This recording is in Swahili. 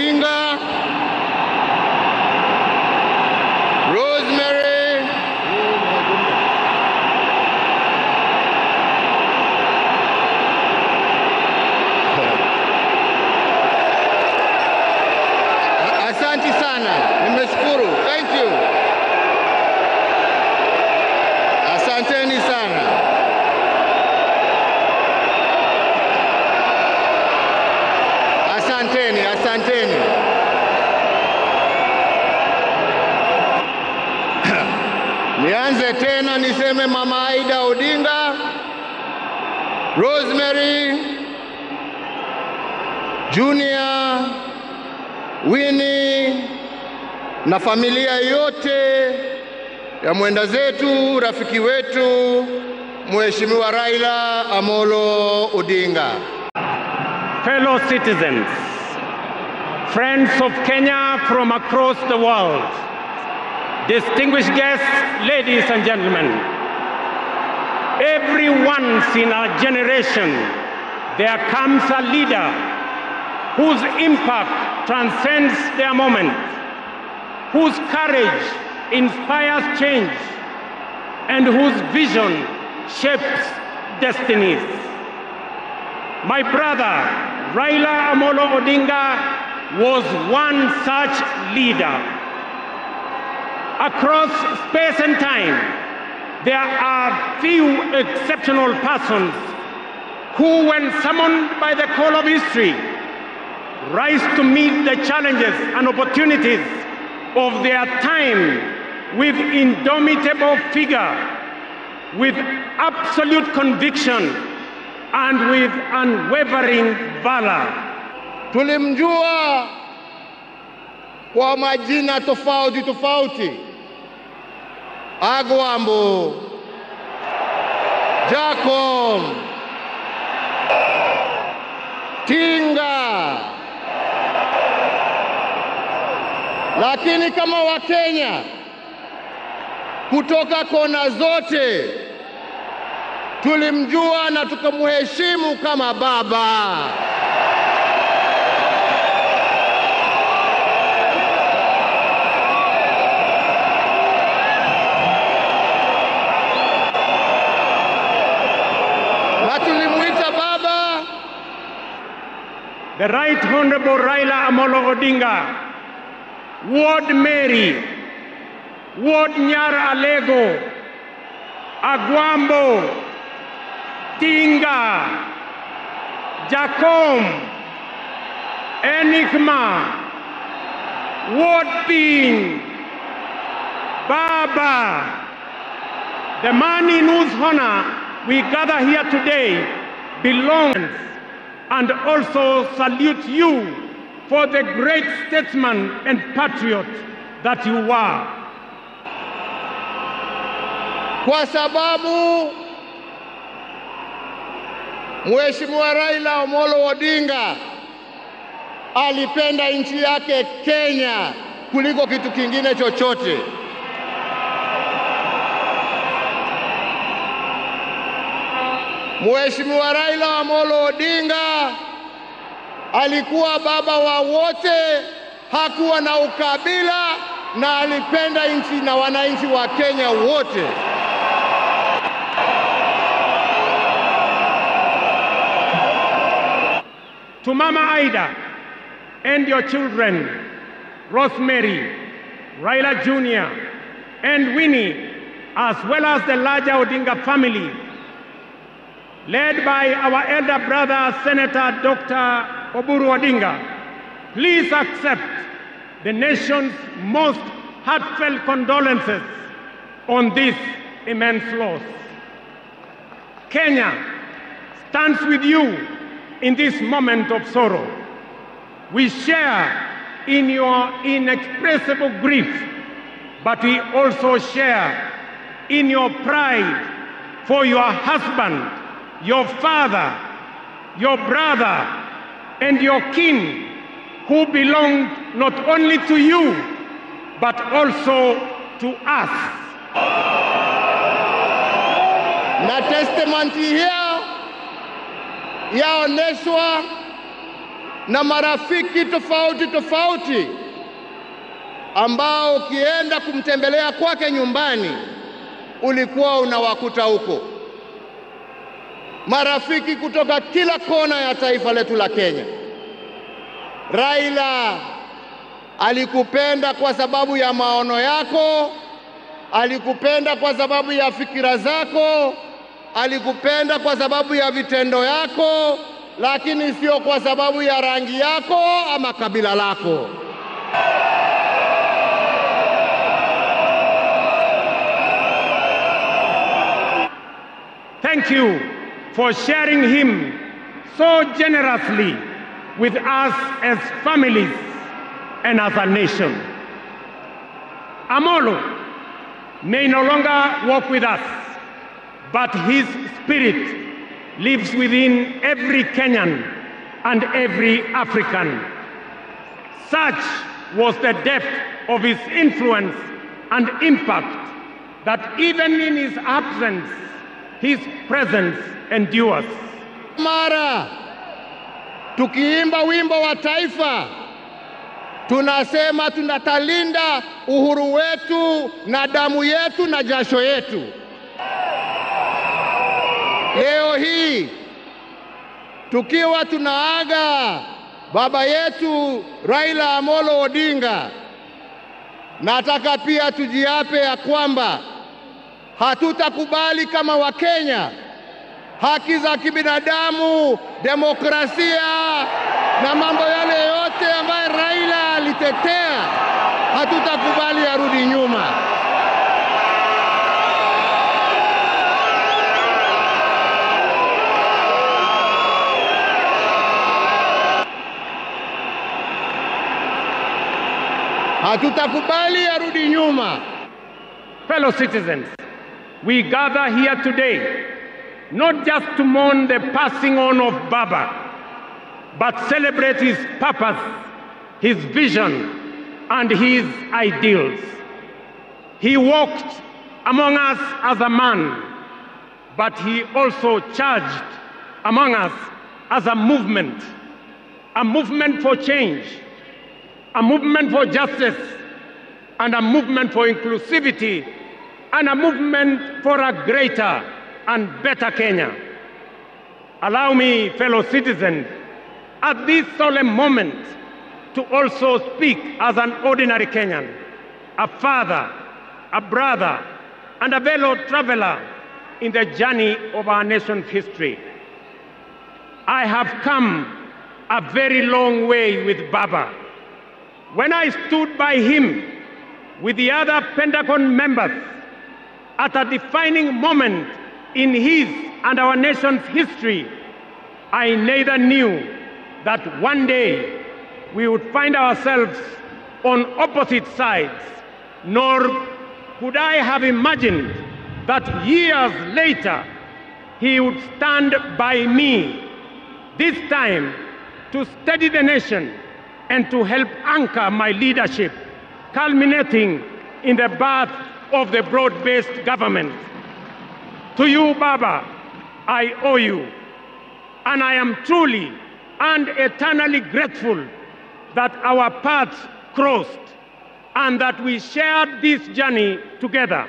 Odinga, Rosemary Asante sana, nimeshukuru. Thank you. Asanteni sana. Asanteni. Nianze tena niseme Mama Aida Odinga, Rosemary, Junior, Winnie na familia yote ya mwenda zetu, rafiki wetu, Mheshimiwa Raila Amolo Odinga. Fellow citizens, friends of Kenya from across the world, distinguished guests, ladies and gentlemen, every once in a generation there comes a leader whose impact transcends their moment, whose courage inspires change, and whose vision shapes destinies. My brother, Raila Amolo Odinga, was one such leader. Across space and time, there are few exceptional persons who, when summoned by the call of history, rise to meet the challenges and opportunities of their time with indomitable vigor, with absolute conviction, and with unwavering valor. Tulimjua kwa majina tofauti. Agwambo, Jacob, Tinga. Lakini kama Wakenya kutoka kona zote tulimjua na tukamheshimu kama baba. Na tulimuita baba. The Right Honorable Raila Amolo Odinga, Ward Mary, Ward Nyara Alego, Agwambo, Tinga, Jacom, Enigma, Ward Ping, Baba, the man in whose honor we gather here today belongs, and also salute you for the great statesman and patriot that you are. Kwa sababu Mheshimiwa Raila Amolo Odinga alipenda nchi yake Kenya kuliko kitu kingine chochote. Mheshimiwa Raila Amolo Odinga alikuwa baba wa wote, hakuwa na ukabila, na alipenda nchi na wananchi wa Kenya wote. To Mama Aida and your children, Rosemary, Raila Jr., and Winnie, as well as the larger Odinga family, led by our elder brother, Senator Dr. Oburu Odinga, please accept the nation's most heartfelt condolences on this immense loss. Kenya stands with you in this moment of sorrow. We share in your inexpressible grief, but we also share in your pride for your husband, your father, your brother, and your kin, who belonged not only to you, but also to us. Na testimony hiyo yaoneshwa na marafiki tofauti tofauti ambao ukienda kumtembelea kwake nyumbani ulikuwa unawakuta huko. Marafiki kutoka kila kona ya taifa letu la Kenya. Raila alikupenda kwa sababu ya maono yako, alikupenda kwa sababu ya fikira zako, alikupenda kwa sababu ya vitendo yako, lakini sio kwa sababu ya rangi yako ama kabila lako. Thank you for sharing him so generously with us as families and as a nation. Amolo may no longer walk with us, but his spirit lives within every Kenyan and every African. Such was the depth of his influence and impact that even in his absence, his presence endures. Mara tukiimba wimbo wa taifa, tunasema tunatalinda uhuru wetu na damu yetu na jasho yetu. Leo hii tukiwa tunaaga baba yetu Raila Amolo Odinga, nataka pia tujiape ya kwamba hatutakubali kama Wakenya haki za kibinadamu, demokrasia na mambo yale yote ambayo Raila alitetea, hatutakubali arudi nyuma. Hatutakubali arudi nyuma. Fellow citizens, we gather here today not just to mourn the passing on of Baba, but celebrate his purpose, his vision, and his ideals. He walked among us as a man, but he also charged among us as a movement for change, a movement for justice, and a movement for inclusivity, and a movement for a greater and better Kenya. Allow me, fellow citizens, at this solemn moment to also speak as an ordinary Kenyan, a father, a brother, and a fellow traveler in the journey of our nation's history. I have come a very long way with Baba. When I stood by him with the other Pentagon members at a defining moment in his and our nation's history, I neither knew that one day we would find ourselves on opposite sides, nor could I have imagined that years later he would stand by me, this time to steady the nation and to help anchor my leadership, culminating in the birth of the broad-based government. To you, Baba, I owe you, and I am truly and eternally grateful that our paths crossed and that we shared this journey together.